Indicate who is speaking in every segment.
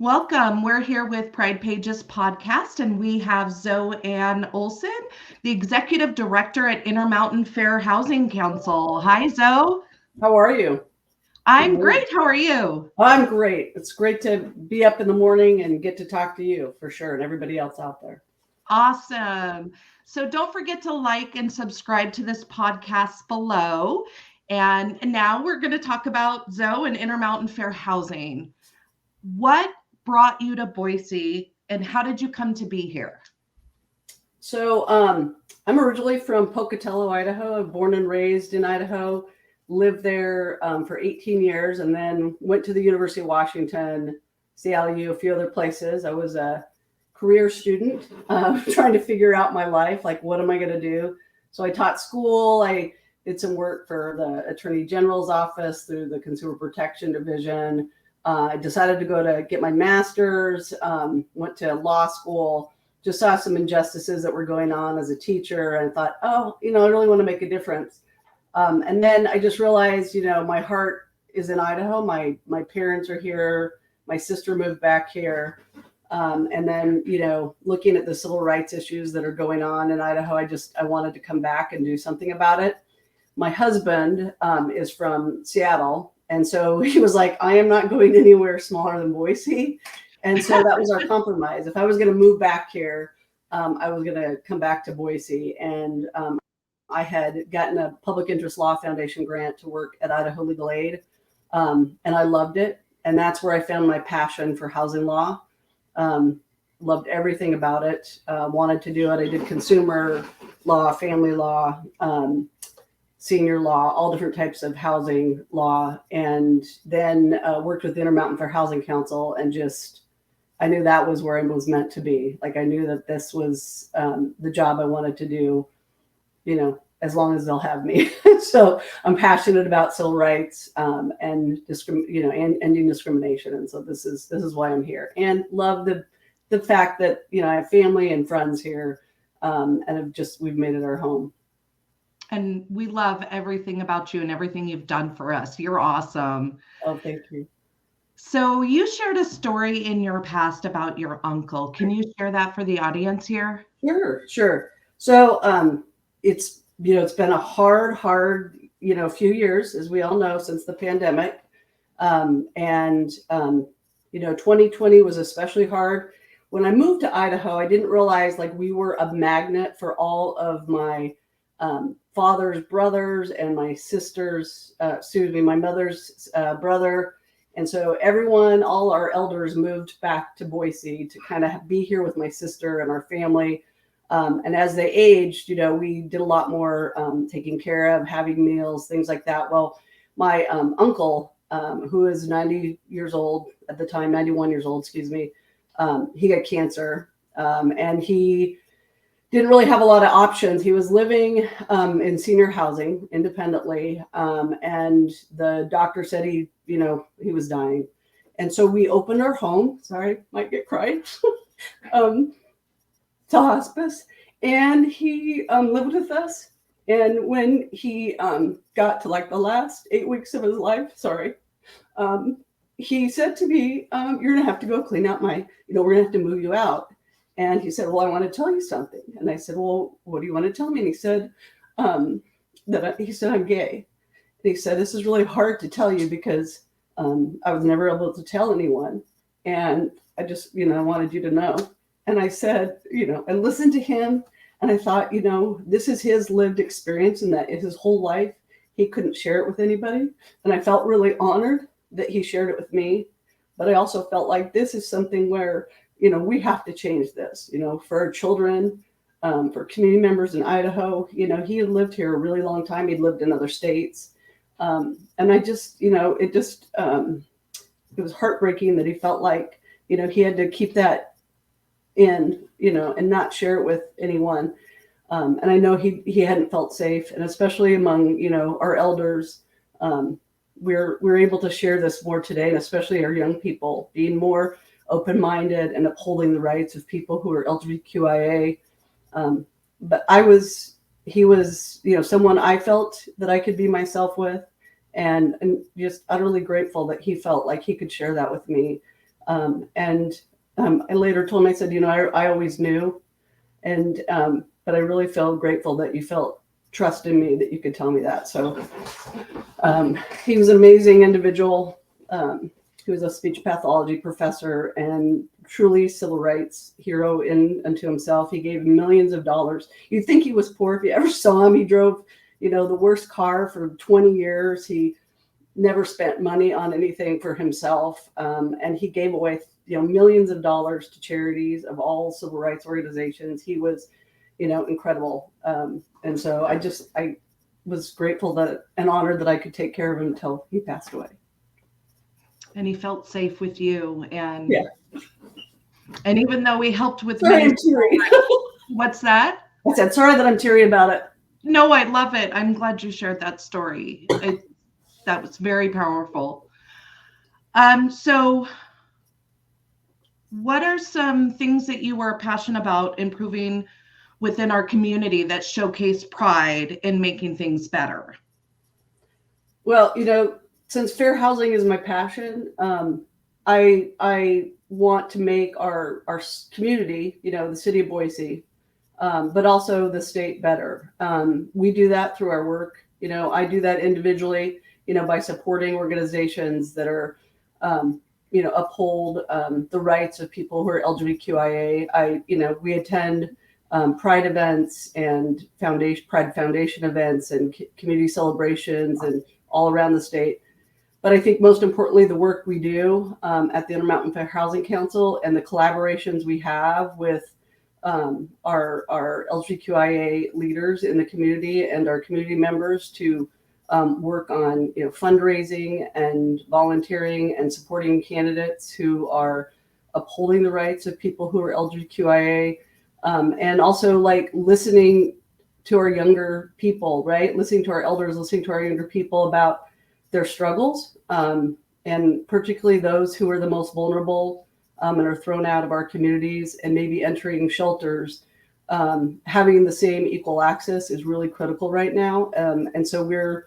Speaker 1: Welcome. We're here with Pride Pages podcast, and we have Zoe Ann Olson, the Executive Director at Intermountain Fair Housing Council. Hi, Zoe.
Speaker 2: How are you?
Speaker 1: I'm great. How are you?
Speaker 2: I'm great. It's great to be up in the morning and get to talk to you for sure, and everybody else out there.
Speaker 1: Awesome. So don't forget to like and subscribe to this podcast below. And now we're going to talk about Zoe and Intermountain Fair Housing. What brought you to Boise, and how did you come to be here?
Speaker 2: So I'm originally from Pocatello, Idaho. I'm born and raised in Idaho, lived there for 18 years, and then went to the University of Washington, CLU, a few other places. I was a career student trying to figure out my life, like what am I going to do? So I taught school. I did some work for the Attorney General's office through the Consumer Protection Division. I decided to go to get my master's, went to law school, just saw some injustices that were going on as a teacher and thought, I really want to make a difference. And then I just realized, my heart is in Idaho. My parents are here. My sister moved back here. And then, looking at the civil rights issues that are going on in Idaho, I wanted to come back and do something about it. My husband is from Seattle. And so he was like, I am not going anywhere smaller than Boise. And so that was our compromise. If I was going to move back here, I was going to come back to Boise. And I had gotten a Public Interest Law Foundation grant to work at Idaho Legal Aid. And I loved it. And that's where I found my passion for housing law. Loved everything about it. Wanted to do it. I did consumer law, family law, senior law, all different types of housing law, and then worked with the Intermountain Fair Housing Council, and I knew that was where I was meant to be. Like I knew that this was the job I wanted to do, as long as they'll have me. So I'm passionate about civil rights and and ending discrimination, and so this is why I'm here, and love the fact that I have family and friends here, and we've made it our home.
Speaker 1: And we love everything about you and everything you've done for us. You're awesome.
Speaker 2: Oh, thank you.
Speaker 1: So you shared a story in your past about your uncle. Can you share that for the audience here?
Speaker 2: Sure. So it's been a hard few years, as we all know, since the pandemic. 2020 was especially hard. When I moved to Idaho, I didn't realize we were a magnet for all of my father's brothers and my my mother's brother. And so all our elders moved back to Boise to kind of be here with my sister and our family. And as they aged, we did a lot more taking care of, having meals, things like that. Well, my uncle, who is 90 years old at the time, 91 years old, excuse me, he got cancer, and he didn't really have a lot of options. He was living in senior housing independently, and the doctor said he was dying. And so we opened our home. Sorry, might get cried. To hospice, and he lived with us. And when he got to the last 8 weeks of his life, he said to me, "You're gonna have to go clean out we're gonna have to move you out." And he said, "Well, I want to tell you something." And I said, "Well, what do you want to tell me?" And he said, I'm gay. And he said, "This is really hard to tell you because I was never able to tell anyone. And I just, wanted you to know." And I said, I listened to him, and I thought, this is his lived experience, and that his whole life, he couldn't share it with anybody. And I felt really honored that he shared it with me. But I also felt like this is something where we have to change this, for our children, for community members in Idaho. He had lived here a really long time. He'd lived in other states. And I just, it was heartbreaking that he felt like, he had to keep that in, and not share it with anyone. And I know he hadn't felt safe, and especially among, our elders, we're able to share this more today, and especially our young people being more open-minded and upholding the rights of people who are LGBTQIA. But he was, someone I felt that I could be myself with, and just utterly grateful that he felt like he could share that with me. I later told him, I said, I always knew. But I really felt grateful that you felt trust in me, that you could tell me that. So he was an amazing individual. He was a speech pathology professor and truly civil rights hero unto himself. He gave millions of dollars. You'd think he was poor if you ever saw him. He drove, the worst car for 20 years. He never spent money on anything for himself. And he gave away, millions of dollars to charities of all civil rights organizations. He was, incredible. And so I was grateful and honored that I could take care of him until he passed away.
Speaker 1: And he felt safe with you. And
Speaker 2: yeah.
Speaker 1: And even though we helped with
Speaker 2: sorry, I'm teary.
Speaker 1: What's that?
Speaker 2: I said, sorry that I'm teary about it.
Speaker 1: No, I love it. I'm glad you shared that story. That was very powerful. So what are some things that you were passionate about improving within our community that showcase pride in making things better?
Speaker 2: Well, since fair housing is my passion, I want to make our community, the city of Boise, but also the state better. We do that through our work. I do that individually, by supporting organizations that are, uphold the rights of people who are LGBTQIA. We attend Pride events and Pride Foundation events and community celebrations and all around the state. But I think most importantly, the work we do at the Intermountain Fair Housing Council and the collaborations we have with our LGBTQIA leaders in the community and our community members to work on fundraising and volunteering and supporting candidates who are upholding the rights of people who are LGBTQIA, and also listening to our younger people, right? Listening to our elders, listening to our younger people about their struggles, and particularly those who are the most vulnerable and are thrown out of our communities and maybe entering shelters. Having the same equal access is really critical right now. And so we're,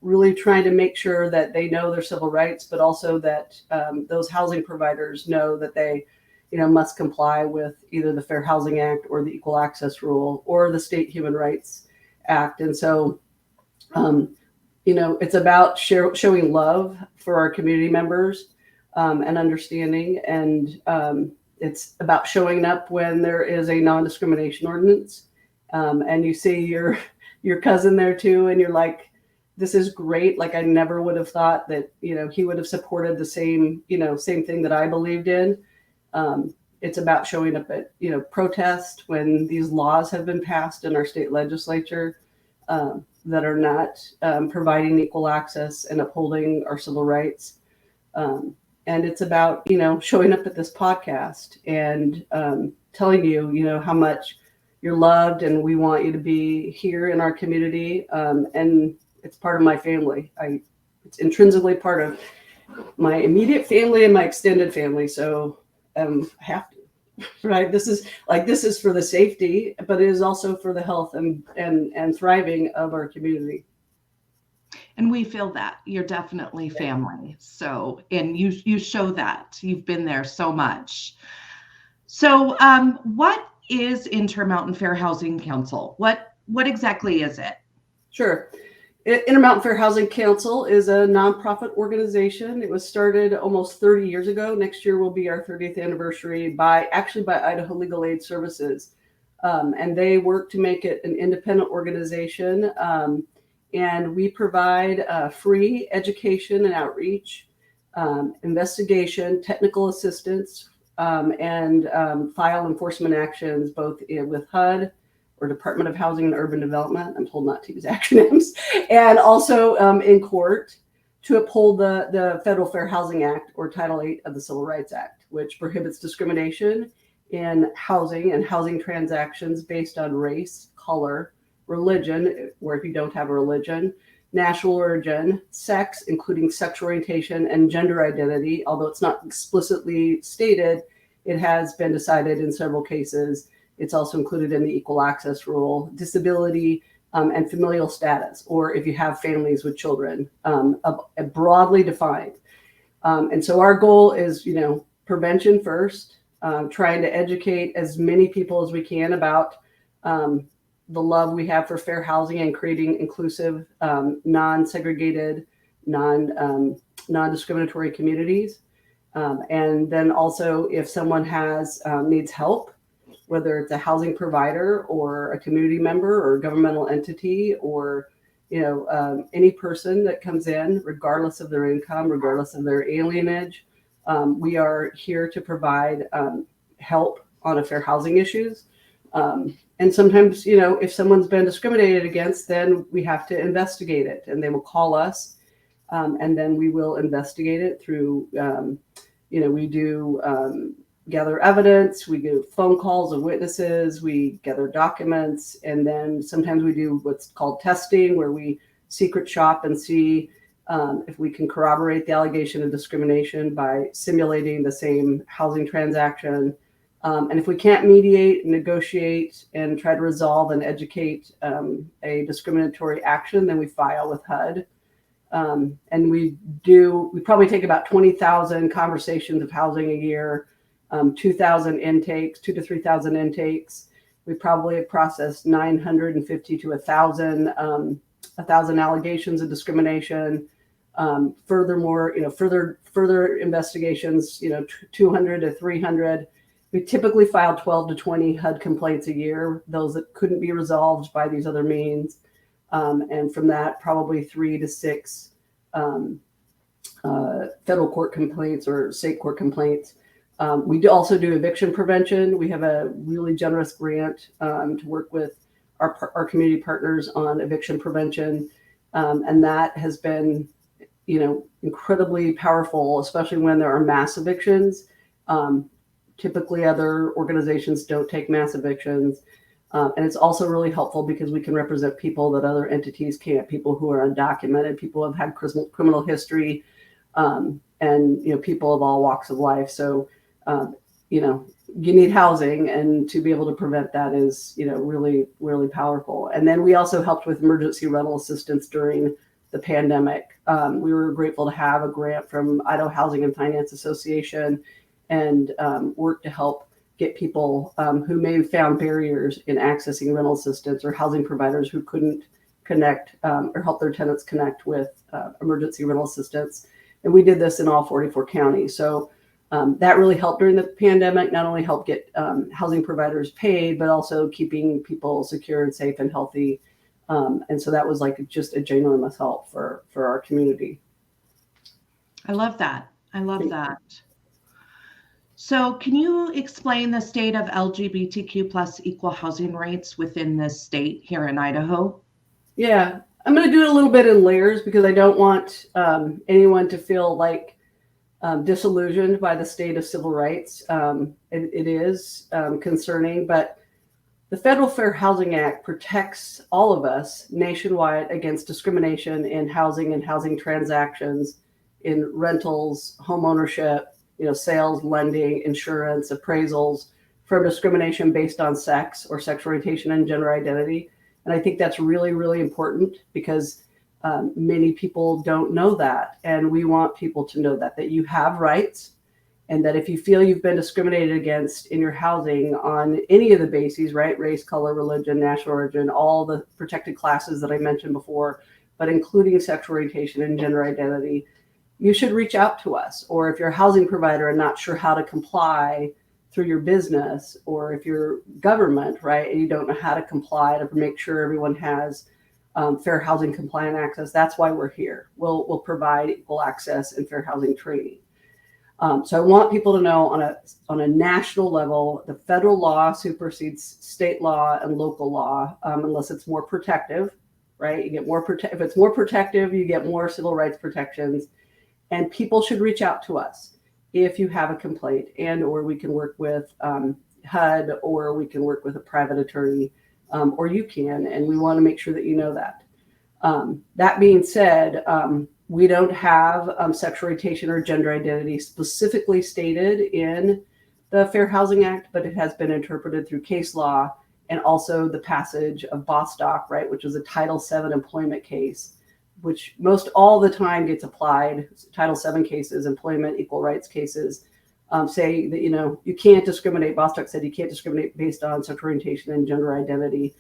Speaker 2: really trying to make sure that they know their civil rights, but also that those housing providers know that they, must comply with either the Fair Housing Act or the Equal Access Rule or the State Human Rights Act. And so, it's about showing love for our community members and understanding. And it's about showing up when there is a non-discrimination ordinance. And you see your cousin there too, and you're like, this is great. I never would have thought that, he would have supported the same thing that I believed in. It's about showing up at, protest when these laws have been passed in our state legislature that are not providing equal access and upholding our civil rights. And it's about, showing up at this podcast and telling you, how much you're loved and we want you to be here in our community. And it's part of my family. It's intrinsically part of my immediate family and my extended family. So I have to, right? This is for the safety, but it is also for the health and thriving of our community.
Speaker 1: And we feel that you're definitely family. So, and you show that you've been there so much. So, what is Intermountain Fair Housing Council? What exactly is it?
Speaker 2: Sure. Intermountain Fair Housing Council is a nonprofit organization. It was started almost 30 years ago. Next year will be our 30th anniversary by Idaho Legal Aid Services. And they work to make it an independent organization. And we provide free education and outreach, investigation, technical assistance, and file enforcement actions, both with HUD or Department of Housing and Urban Development. I'm told not to use acronyms. And also in court to uphold the Federal Fair Housing Act or Title VIII of the Civil Rights Act, which prohibits discrimination in housing and housing transactions based on race, color, religion, or if you don't have a religion, national origin, sex, including sexual orientation and gender identity. Although it's not explicitly stated, it has been decided in several cases. It's also included in the Equal Access Rule, disability, and familial status, or if you have families with children, broadly defined. And so our goal is, prevention first, trying to educate as many people as we can about the love we have for fair housing and creating inclusive, non-segregated, non-discriminatory communities. And then also, if someone needs help, whether it's a housing provider or a community member or a governmental entity or any person that comes in, regardless of their income, regardless of their alienage, we are here to provide help on fair housing issues. And sometimes, if someone's been discriminated against, then we have to investigate it, and they will call us, and then we will investigate it through, we do gather evidence, we do phone calls of witnesses, we gather documents, and then sometimes we do what's called testing, where we secret shop and see if we can corroborate the allegation of discrimination by simulating the same housing transaction. And if we can't mediate, negotiate, and try to resolve and educate a discriminatory action, then we file with HUD. And we probably take about 20,000 conversations of housing a year, 2,000 intakes, 2,000 to 3,000 intakes. We probably have processed 950 to 1,000 allegations of discrimination. Furthermore, further investigations, 200 to 300. We typically file 12 to 20 HUD complaints a year, those that couldn't be resolved by these other means. And from that, probably 3 to 6 federal court complaints or state court complaints. We also do eviction prevention. We have a really generous grant to work with our community partners on eviction prevention. And that has been, incredibly powerful, especially when there are mass evictions. Typically, other organizations don't take mass evictions. And it's also really helpful because we can represent people that other entities can't, people who are undocumented, people who have had criminal history, and, people of all walks of life. So, you need housing, and to be able to prevent that is, really, really powerful. And then we also helped with emergency rental assistance during the pandemic. We were grateful to have a grant from Idaho Housing and Finance Association and work to help get people who may have found barriers in accessing rental assistance, or housing providers who couldn't connect or help their tenants connect with emergency rental assistance. And we did this in all 44 counties. So that really helped during the pandemic, not only help get housing providers paid, but also keeping people secure and safe and healthy. And so that was just a ginormous help for our community.
Speaker 1: I love that. So can you explain the state of LGBTQ plus equal housing rights within this state here in Idaho?
Speaker 2: Yeah, I'm going to do it a little bit in layers because I don't want anyone to feel disillusioned by the state of civil rights. It is concerning, but the Federal Fair Housing Act protects all of us nationwide against discrimination in housing and housing transactions, in rentals, home ownership, sales, lending, insurance, appraisals, from discrimination based on sex or sexual orientation and gender identity. And I think that's really, really important because many people don't know that. And we want people to know that you have rights, and that if you feel you've been discriminated against in your housing on any of the bases, right? Race, color, religion, national origin, all the protected classes that I mentioned before, but including sexual orientation and gender identity, you should reach out to us. Or if you're a housing provider and not sure how to comply through your business, or if you're government, right, and you don't know how to comply to make sure everyone has fair housing compliant access, that's why we're here. We'll provide equal access and fair housing training. So I want people to know on a national level, the federal law supersedes state law and local law, unless it's more protective, right? You get more if it's more protective, you get more civil rights protections. And people should reach out to us if you have a complaint, and or we can work with HUD, or we can work with a private attorney, or you can, and we want to make sure that you know that. That being said, we don't have sexual orientation or gender identity specifically stated in the Fair Housing Act, but it has been interpreted through case law, and also the passage of Bostock, right, which was a Title VII employment case, which most all the time gets applied. Title VII cases, employment, equal rights cases, say that, you can't discriminate. Bostock said you can't discriminate based on sexual orientation and gender identity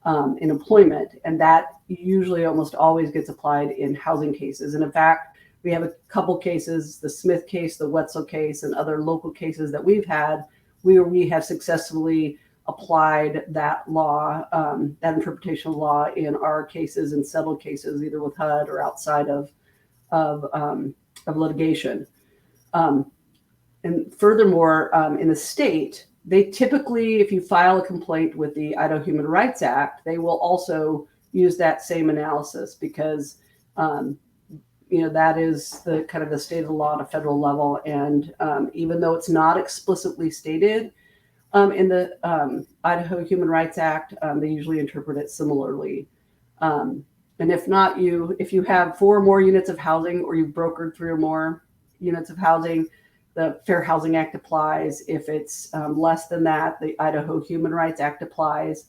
Speaker 2: in employment. And that usually almost always gets applied in housing cases. And in fact, we have a couple cases, the Smith case, the Wetzel case, and other local cases that we've had where we have successfully applied that law, that interpretation of law in our cases and settled cases, either with HUD or outside of litigation. And furthermore, in the state, they typically, if you file a complaint with the Idaho Human Rights Act, they will also use that same analysis because, that is the kind of the state of the law at a federal level. And even though it's not explicitly stated in the Idaho Human Rights Act, they usually interpret it similarly. And if not, if you have 4 or more units of housing, or you've brokered 3 or more units of housing, the Fair Housing Act applies. If it's less than that, the Idaho Human Rights Act applies.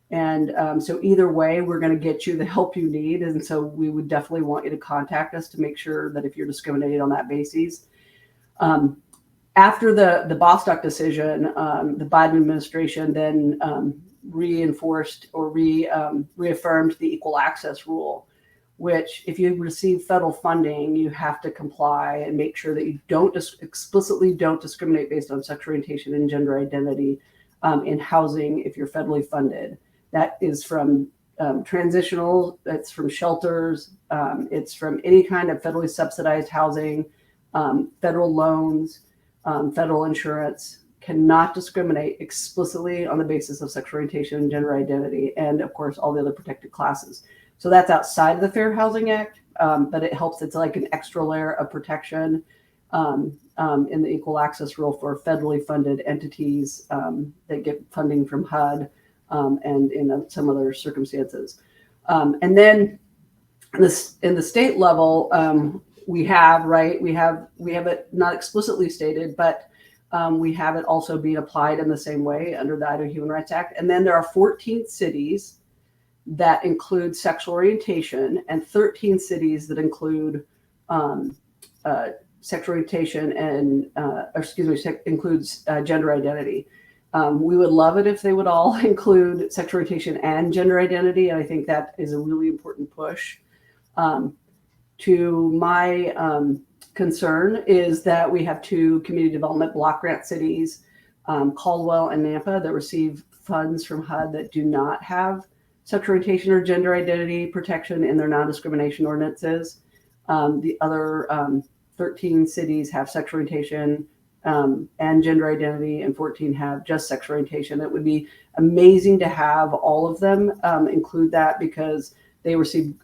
Speaker 2: And so either way, we're going to get you the help you need. And so we would definitely want you to contact us to make sure that if you're discriminated on that basis. After the Bostock decision, the Biden administration then reinforced or reaffirmed the equal access rule, which if you receive federal funding, you have to comply and make sure that you explicitly don't discriminate based on sexual orientation and gender identity in housing if you're federally funded. That is from transitional, that's from shelters, it's from any kind of federally subsidized housing, federal loans, federal insurance. Cannot discriminate explicitly on the basis of sexual orientation and gender identity, and of course all the other protected classes. So that's outside of the Fair Housing Act, but it helps. It's like an extra layer of protection in the equal access rule for federally funded entities that get funding from HUD and in some other circumstances. And then in the state level, we have it not explicitly stated, but we have it also being applied in the same way under the Idaho Human Rights Act. And then there are 14 cities that include sexual orientation and 13 cities that include sexual orientation and, includes gender identity. We would love it if they would all include sexual orientation and gender identity. And I think that is a really important push. To my concern is that we have 2 community development block grant cities, Caldwell and Nampa, that receive funds from HUD that do not have sexual orientation or gender identity protection in their non-discrimination ordinances. The other 13 cities have sexual orientation and gender identity, and 14 have just sexual orientation. It would be amazing to have all of them include that because they receive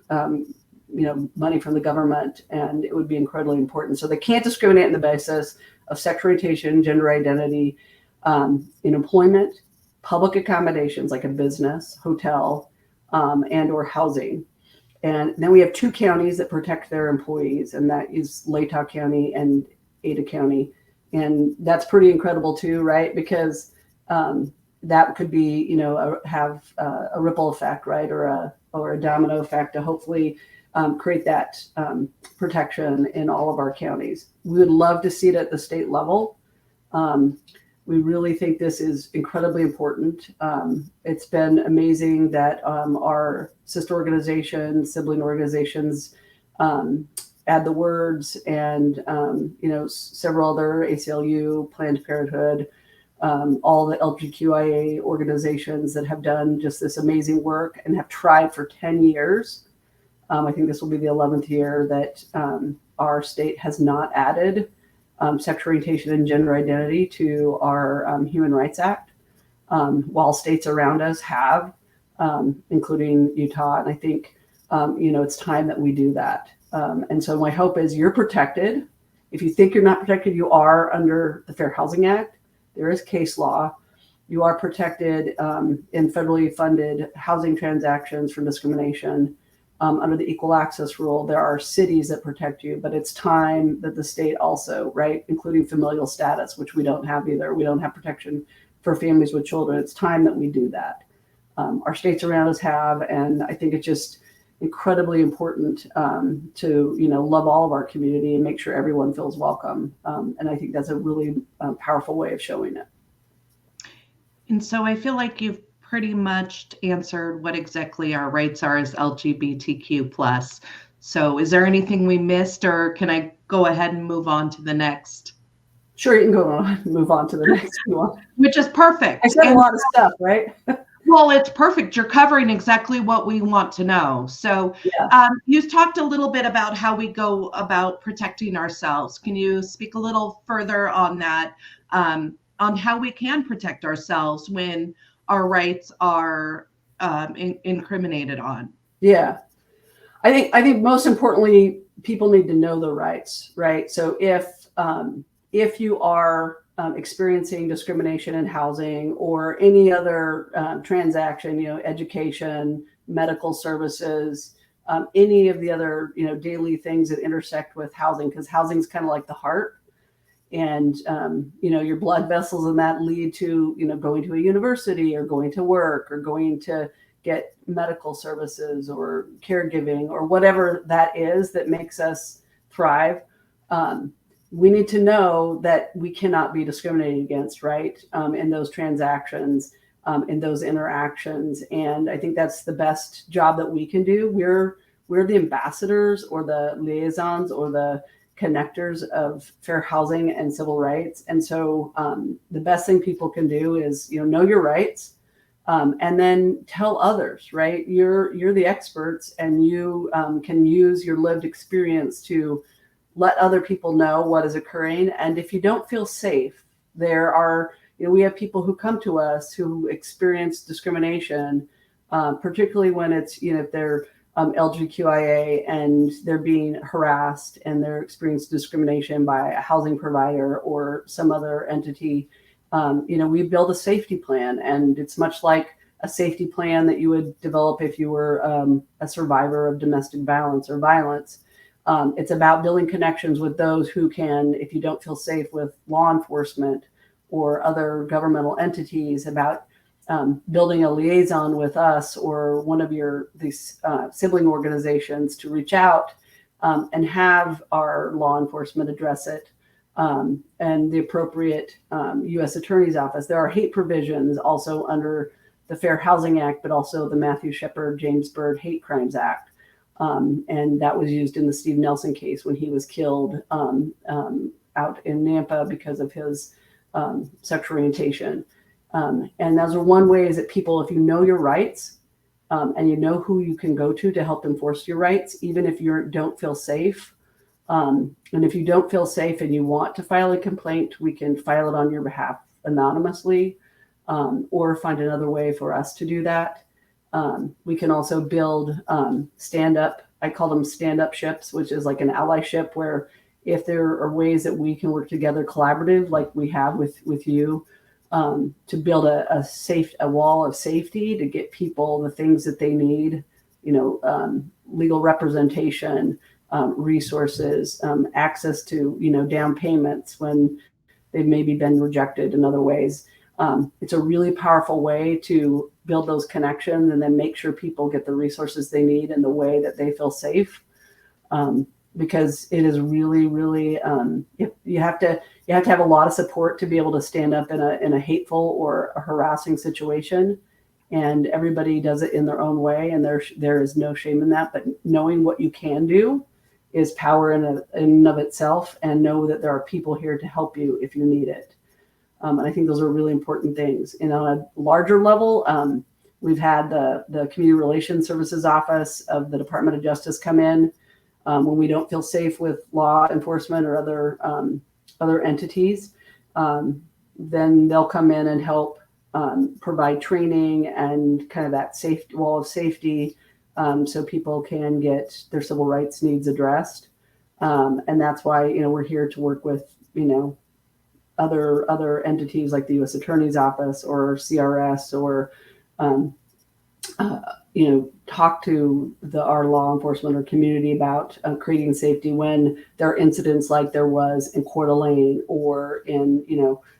Speaker 2: money from the government, and it would be incredibly important. So they can't discriminate on the basis of sexual orientation, gender identity, in employment, public accommodations like a business, hotel, and or housing. And then we have 2 counties that protect their employees, and that is Latah County and Ada County. And that's pretty incredible too, right? Because that could be, have a ripple effect, right? Or a domino effect to hopefully create that protection in all of our counties. We would love to see it at the state level. We really think this is incredibly important. It's been amazing that our sister organizations, sibling organizations, Add the Words, and several other ACLU, Planned Parenthood, all the LGBTQIA organizations that have done just this amazing work and have tried for 10 years. I think this will be the 11th year that our state has not added sexual orientation and gender identity to our Human Rights Act, while states around us have, including Utah. And I think, it's time that we do that. And so my hope is you're protected. If you think you're not protected, you are under the Fair Housing Act. There is case law. You are protected in federally funded housing transactions from discrimination. Under the equal access rule, there are cities that protect you, but it's time that the state also, right, including familial status, which we don't have either. We don't have protection for families with children. It's time that we do that. Our states around us have, and I think it's just, incredibly important to, love all of our community and make sure everyone feels welcome. And I think that's a really powerful way of showing it.
Speaker 1: And so I feel like you've pretty much answered what exactly our rights are as LGBTQ+. So is there anything we missed, or can I go ahead and move on to the next?
Speaker 2: Sure, you can go on, move on to the next one.
Speaker 1: Which is perfect.
Speaker 2: I said a lot of stuff, right?
Speaker 1: Well, it's perfect. You're covering exactly what we want to know. So you talked a little bit about how we go about protecting ourselves. Can you speak a little further on that, on how we can protect ourselves when our rights are incriminated on?
Speaker 2: Yeah. I think most importantly, people need to know their rights, right? So if you are experiencing discrimination in housing or any other transaction, education, medical services, any of the other, daily things that intersect with housing, because housing is kind of like the heart. And, your blood vessels and that lead to, going to a university or going to work or going to get medical services or caregiving or whatever that is that makes us thrive. We need to know that we cannot be discriminated against, right? In those transactions, in those interactions. And I think that's the best job that we can do. We're the ambassadors or the liaisons or the connectors of fair housing and civil rights. And so the best thing people can do is, know your rights, and then tell others, right? You're the experts, and you can use your lived experience to let other people know what is occurring. And if you don't feel safe, there are, we have people who come to us who experience discrimination, particularly when it's, if they're LGBTQIA and they're being harassed and they're experiencing discrimination by a housing provider or some other entity. We build a safety plan, and it's much like a safety plan that you would develop if you were a survivor of domestic violence or violence. It's about building connections with those who can, if you don't feel safe with law enforcement or other governmental entities, about building a liaison with us or one of these sibling organizations to reach out and have our law enforcement address it, and the appropriate U.S. Attorney's Office. There are hate provisions also under the Fair Housing Act, but also the Matthew Shepard, James Byrd Hate Crimes Act. And that was used in the Steve Nelson case when he was killed out in Nampa because of his sexual orientation. And those are one way is that people, if you know your rights and you know who you can go to help enforce your rights, even if you don't feel safe. And if you don't feel safe and you want to file a complaint, we can file it on your behalf anonymously, or find another way for us to do that. We can also build stand-up, I call them stand-up ships, which is like an allyship where if there are ways that we can work together collaborative, like we have with you, to build a wall of safety to get people the things that they need, legal representation, resources, access to, down payments when they've maybe been rejected in other ways. It's a really powerful way to build those connections and then make sure people get the resources they need in the way that they feel safe. Because it is really, really, you have to have a lot of support to be able to stand up in a hateful or a harassing situation. And everybody does it in their own way, and there is no shame in that. But knowing what you can do is power in and of itself, and know that there are people here to help you if you need it. And I think those are really important things. And on a larger level, we've had the Community Relations Services Office of the Department of Justice come in when we don't feel safe with law enforcement or other entities. Then they'll come in and help provide training and kind of that wall of safety, so people can get their civil rights needs addressed. And that's why, we're here to work with, other entities like the U.S. Attorney's Office or CRS, or talk to our law enforcement or community about creating safety when there are incidents like there was in Coeur d'Alene or in,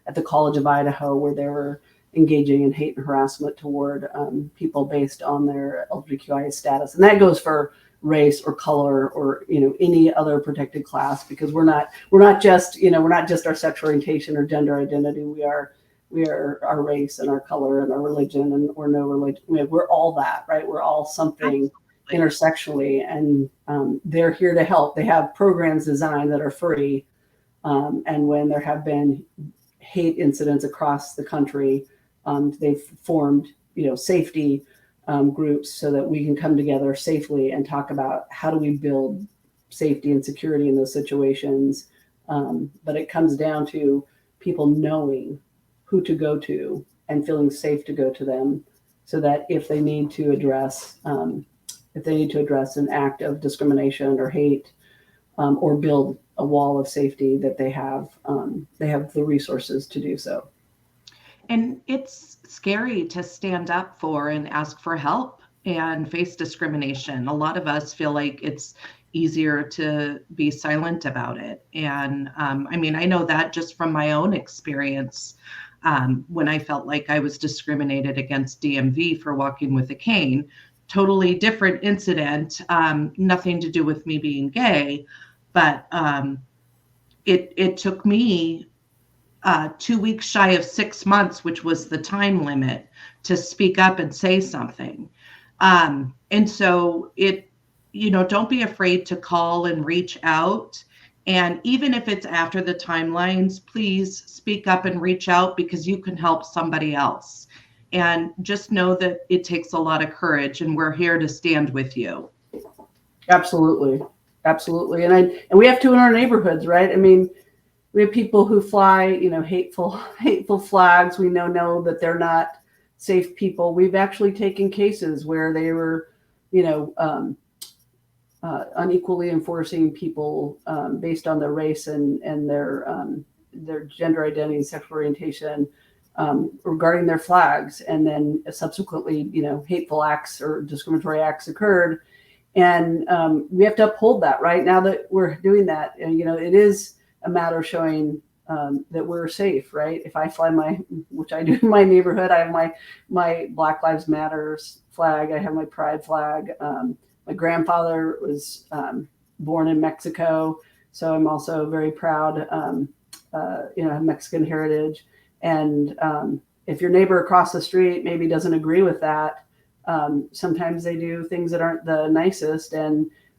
Speaker 2: at the College of Idaho, where there were engaging in hate and harassment toward people based on their LGBTQI status. And that goes for race or color or, any other protected class, because we're not just our sexual orientation or gender identity. We are our race and our color and our religion or no religion. We're all that, right? We're all something intersectionally, and they're here to help. They have programs designed that are free. And when there have been hate incidents across the country, they've formed, safety groups so that we can come together safely and talk about how do we build safety and security in those situations. But it comes down to people knowing who to go to and feeling safe to go to them, so that if they need to address an act of discrimination or hate, or build a wall of safety, that they have the resources to do so.
Speaker 1: And it's scary to stand up for and ask for help and face discrimination. A lot of us feel like it's easier to be silent about it. And I know that just from my own experience, when I felt like I was discriminated against DMV for walking with a cane. Totally different incident, nothing to do with me being gay, but it took me 2 weeks shy of 6 months, which was the time limit, to speak up and say something. And so don't be afraid to call and reach out. And even if it's after the timelines, please speak up and reach out, because you can help somebody else. And just know that it takes a lot of courage, and we're here to stand with you.
Speaker 2: Absolutely. Absolutely. And we have to in our neighborhoods, right? We have people who fly, hateful flags. We know that they're not safe people. We've actually taken cases where they were, unequally enforcing people based on their race and their gender identity and sexual orientation, regarding their flags. And then subsequently, hateful acts or discriminatory acts occurred. And we have to uphold that, right? Now that we're doing that, it is a matter of showing that we're safe, right? If I fly which I do in my neighborhood, I have my Black Lives Matters flag. I have my Pride flag. My grandfather was born in Mexico, so I'm also very proud, have Mexican heritage. And if your neighbor across the street maybe doesn't agree with that, sometimes they do things that aren't the nicest.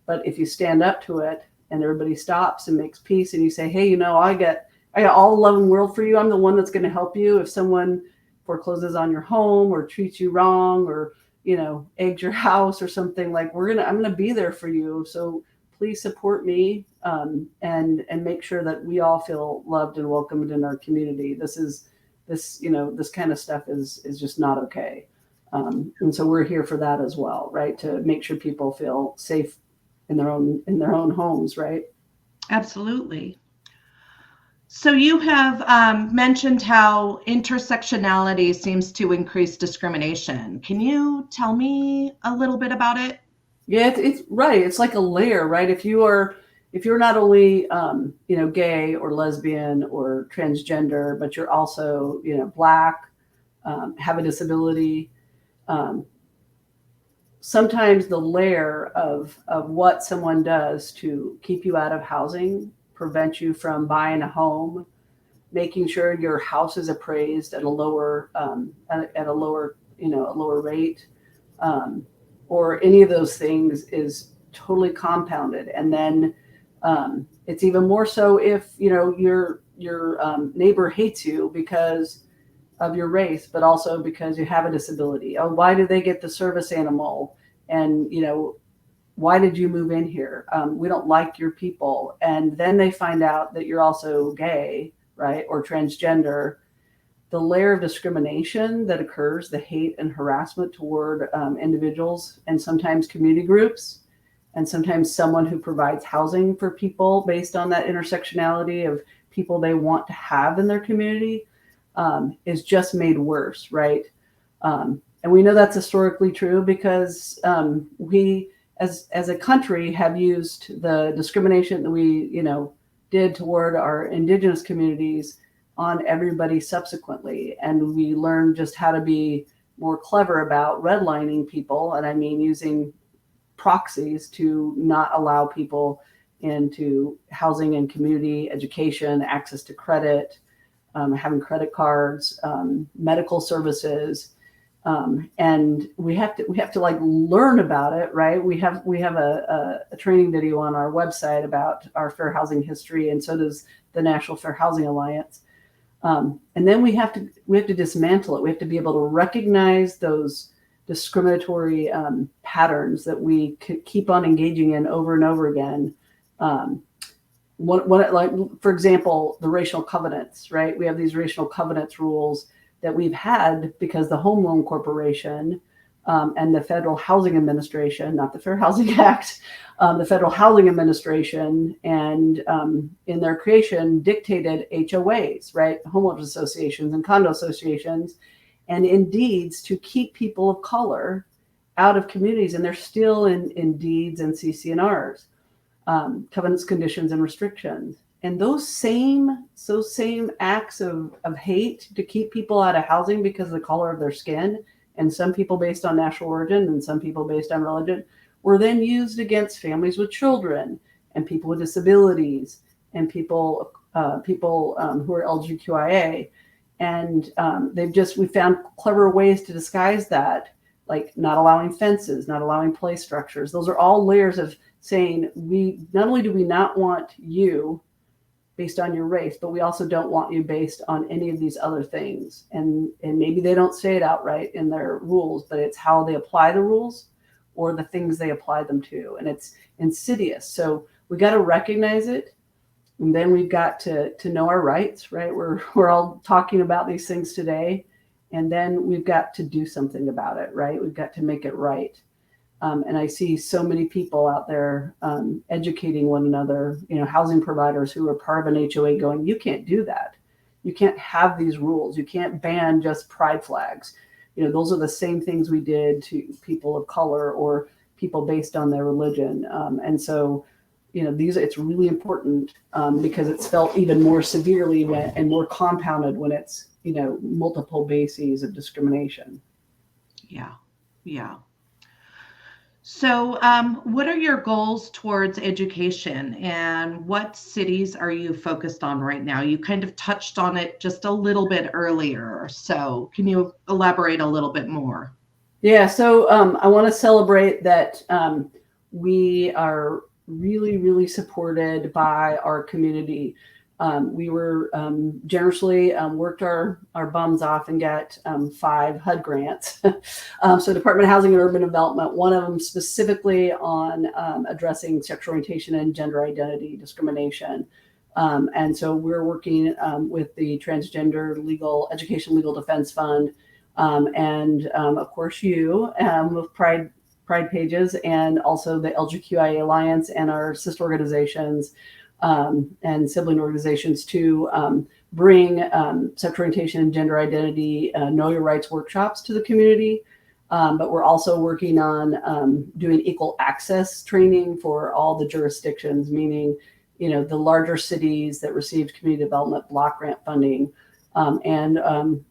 Speaker 2: But if you stand up to it and everybody stops and makes peace, and you say, hey, I got all the love in the world for you. I'm the one that's going to help you. If someone forecloses on your home or treats you wrong or, eggs your house or something, like I'm going to be there for you. So please support me, and make sure that we all feel loved and welcomed in our community. This kind of stuff is just not okay. And so we're here for that as well, right? To make sure people feel safe in their own homes, right?
Speaker 1: Absolutely. So you have mentioned how intersectionality seems to increase discrimination. Can you tell me a little bit about it?
Speaker 2: Yeah, it's right. It's like a layer, right? If you're not only gay or lesbian or transgender, but you're also Black, have a disability. Sometimes the layer of what someone does to keep you out of housing, prevent you from buying a home, making sure your house is appraised at a lower rate, or any of those things, is totally compounded. And then it's even more so if your neighbor hates you because of your race, but also because you have a disability. Oh, why did they get the service animal? And why did you move in here? We don't like your people. And then they find out that you're also gay, right? Or transgender. The layer of discrimination that occurs, the hate and harassment toward individuals and sometimes community groups, and sometimes someone who provides housing for people based on that intersectionality of people they want to have in their community, is just made worse, right? And we know that's historically true because we, as a country, have used the discrimination that we, did toward our Indigenous communities on everybody subsequently. And we learned just how to be more clever about redlining people. And I mean, using proxies to not allow people into housing and community education, access to credit, having credit cards, medical services. And we have to like learn about it, right? We have a training video on our website about our fair housing history, and so does the National Fair Housing Alliance. And then we have to dismantle it. We have to be able to recognize those discriminatory patterns that we keep on engaging in over and over again. Like, for example, the racial covenants, right? We have these racial covenants rules that we've had because the Home Loan Corporation and the Federal Housing Administration, not the Fair Housing Act, the Federal Housing Administration, and in their creation dictated HOAs, right? Homeowners associations and condo associations, and in deeds to keep people of color out of communities. And they're still in deeds and CC&Rs, covenants, conditions, and restrictions. And those same acts of hate to keep people out of housing because of the color of their skin, and some people based on national origin and some people based on religion, were then used against families with children and people with disabilities and people who are LGBTQIA. And we found clever ways to disguise that, like not allowing fences, not allowing play structures. Those are all layers of saying, we not only do we not want you based on your race, but we also don't want you based on any of these other things. And maybe they don't say it outright in their rules, but it's how they apply the rules or the things they apply them to. And it's insidious. So we got to recognize it. And then we've got to know our rights, right? We're all talking about these things today. And then we've got to do something about it, right? We've got to make it right. And I see so many people out there educating one another, housing providers who are part of an HOA going, you can't do that. You can't have these rules. You can't ban just pride flags. Those are the same things we did to people of color or people based on their religion. And so, it's really important because it's felt even more severely and more compounded when it's, multiple bases of discrimination.
Speaker 1: Yeah. Yeah. So what are your goals towards education, and what cities are you focused on right now? You kind of touched on it just a little bit earlier. So can you elaborate a little bit more?
Speaker 2: Yeah. So I want to celebrate that we are really, really supported by our community. We were generously worked our bums off and got 5 HUD grants. So Department of Housing and Urban Development, one of them specifically on addressing sexual orientation and gender identity discrimination. And so we're working with the Transgender Education Legal Defense Fund, and of course you with Pride Pages, and also the LGBTQIA Alliance and our sister organizations and sibling organizations to bring sexual orientation and gender identity know your rights workshops to the community. But we're also working on doing equal access training for all the jurisdictions, meaning, the larger cities that received community development block grant funding, and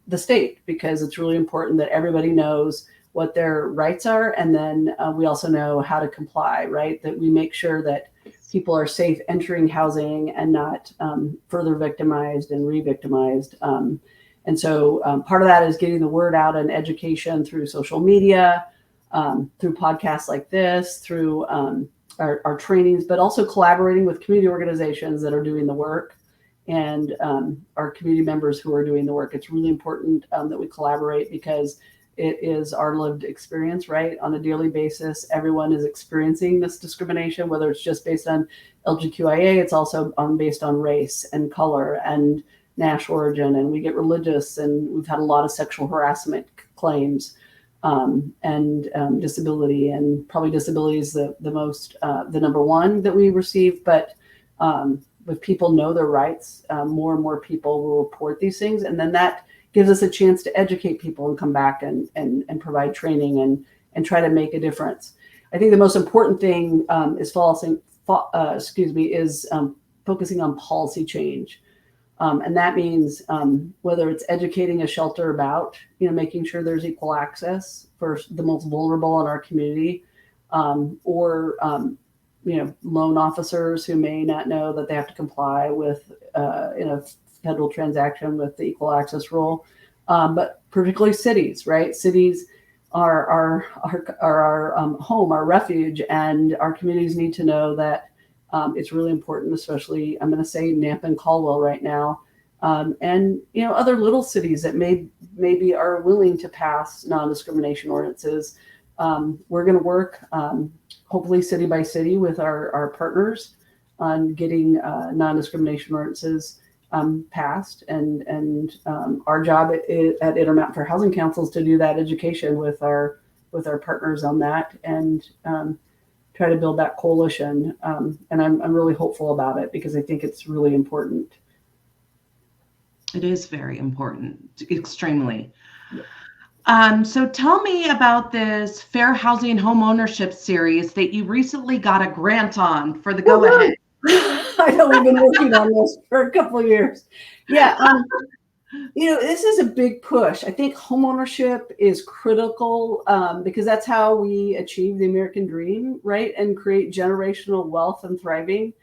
Speaker 2: the state, because it's really important that everybody knows what their rights are. And then we also know how to comply, right? That we make sure that people are safe entering housing and not further victimized and re-victimized. And so part of that is getting the word out and education through social media, through podcasts like this, through our trainings, but also collaborating with community organizations that are doing the work and our community members who are doing the work. It's really important that we collaborate because it is our lived experience, right? On a daily basis, everyone is experiencing this discrimination, whether it's just based on LGBTQIA, it's also based on race and color and national origin. And we get religious, and we've had a lot of sexual harassment claims and disability, and probably disability is the number one that we receive. But if people know their rights, more and more people will report these things. And then that gives us a chance to educate people and come back and provide training and try to make a difference. I think the most important thing is focusing on policy change. And that means whether it's educating a shelter about, making sure there's equal access for the most vulnerable in our community, or loan officers who may not know that they have to comply with in a federal transaction with the equal access rule, but particularly cities, right? Cities are our home, our refuge, and our communities need to know that it's really important, especially I'm going to say Nampa and Caldwell right now, and other little cities that maybe are willing to pass non-discrimination ordinances. We're going to work hopefully city by city with our partners on getting non-discrimination ordinances passed, and our job at Intermountain Fair Housing Council is to do that education with our partners on that, and try to build that coalition. And I'm really hopeful about it because I think it's really important.
Speaker 1: It is very important, extremely. Yeah. So tell me about this Fair Housing Home Ownership series that you recently got a grant on for the Go Ahead.
Speaker 2: I know we've been working on this for a couple of years. Yeah. This is a big push. I think homeownership is critical because that's how we achieve the American dream, right? And create generational wealth and thriving.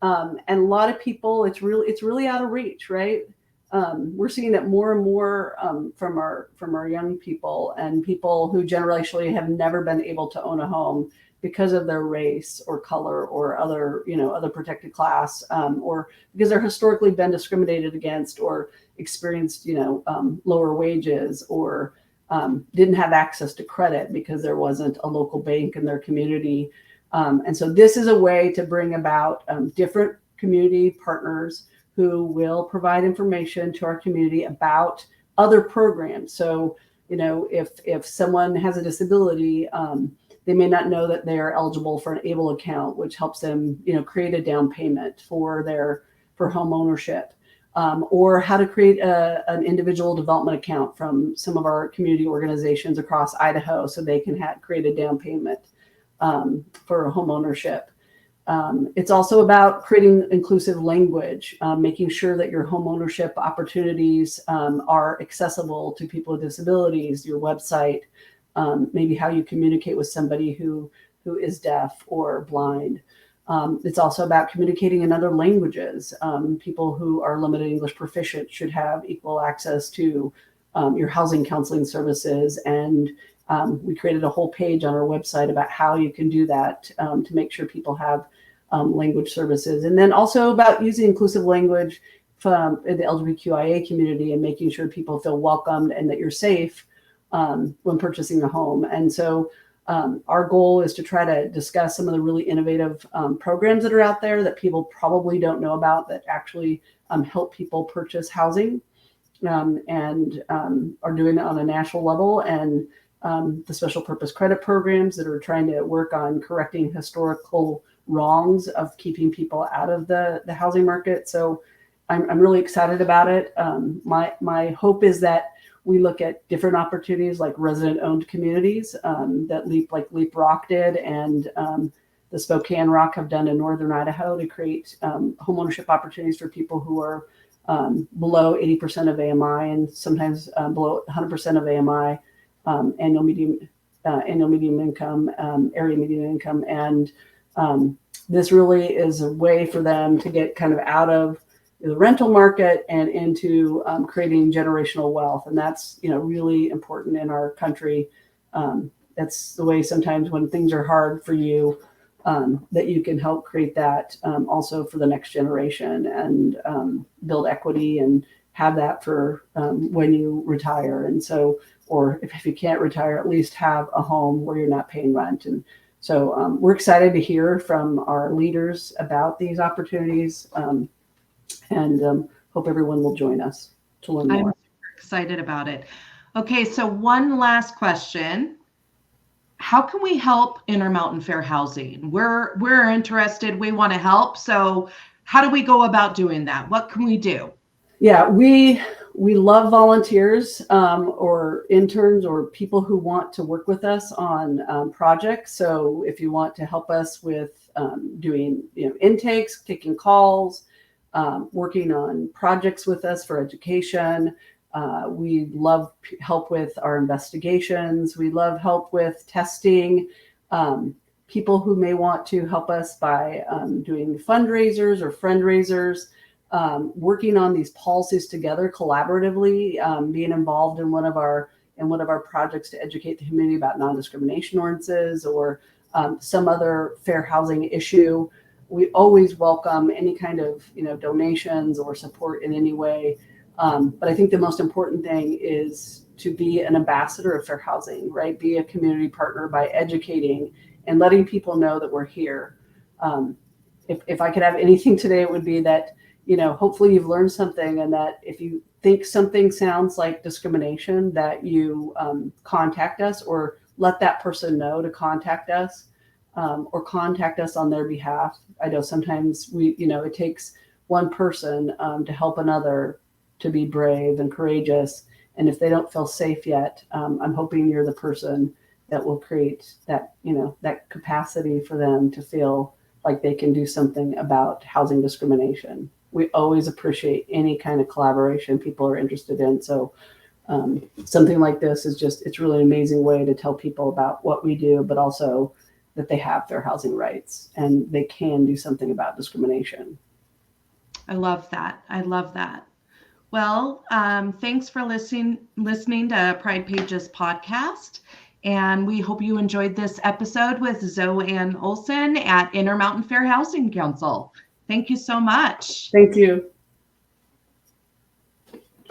Speaker 2: And a lot of people, it's really out of reach, right? We're seeing it more and more from our young people and people who generationally have never been able to own a home because of their race or color or other protected class, or because they're historically been discriminated against or experienced, lower wages, or didn't have access to credit because there wasn't a local bank in their community. And so this is a way to bring about different community partners who will provide information to our community about other programs. So, if someone has a disability, they may not know that they are eligible for an ABLE account, which helps them, create a down payment for home ownership, or how to create an individual development account from some of our community organizations across Idaho, so they can create a down payment for home ownership. It's also about creating inclusive language, making sure that your home ownership opportunities are accessible to people with disabilities, your website, maybe how you communicate with somebody who is deaf or blind. It's also about communicating in other languages. People who are limited English proficient should have equal access to your housing counseling services. And we created a whole page on our website about how you can do that to make sure people have language services. And then also about using inclusive language from the LGBTQIA community and making sure people feel welcomed and that you're safe when purchasing a home. And so our goal is to try to discuss some of the really innovative programs that are out there that people probably don't know about that actually help people purchase housing, and are doing it on a national level. And the special purpose credit programs that are trying to work on correcting historical wrongs of keeping people out of the housing market. So I'm really excited about it. My hope is that we look at different opportunities like resident-owned communities that Leap Rock did, and the Spokane Rock have done in northern Idaho to create homeownership opportunities for people who are below 80% of AMI and sometimes below 100% of AMI, annual medium income, area median income. And this really is a way for them to get kind of out of the rental market and into creating generational wealth. And that's, really important in our country. That's the way sometimes when things are hard for you, that you can help create that also for the next generation and build equity and have that for when you retire. And so, or if you can't retire, at least have a home where you're not paying rent. And so we're excited to hear from our leaders about these opportunities, and hope everyone will join us to learn more.
Speaker 1: I'm excited about it. Okay, so one last question. How can we help Intermountain Fair Housing? We're interested, we want to help. So how do we go about doing that? What can we do?
Speaker 2: Yeah, we love volunteers or interns or people who want to work with us on projects. So if you want to help us with doing intakes, taking calls, working on projects with us for education. We love help with our investigations. We love help with testing. People who may want to help us by doing fundraisers or friend-raisers, working on these policies together collaboratively, being involved in one of our projects to educate the community about non-discrimination ordinances or some other fair housing issue. We always welcome any kind of donations or support in any way. But I think the most important thing is to be an ambassador of fair housing, right? Be a community partner by educating and letting people know that we're here. If I could have anything today, it would be that, hopefully you've learned something, and that if you think something sounds like discrimination, that you contact us or let that person know to contact us, or contact us on their behalf. I know sometimes it takes one person to help another to be brave and courageous. And if they don't feel safe yet, I'm hoping you're the person that will create that, that capacity for them to feel like they can do something about housing discrimination. We always appreciate any kind of collaboration people are interested in. So something like this is it's really an amazing way to tell people about what we do, but also that they have fair housing rights and they can do something about discrimination.
Speaker 1: I love that. I love that. Well, thanks for listening to Pride Pages podcast. And we hope you enjoyed this episode with Zoe Ann Olson at Intermountain Fair Housing Council. Thank you so much.
Speaker 2: Thank you.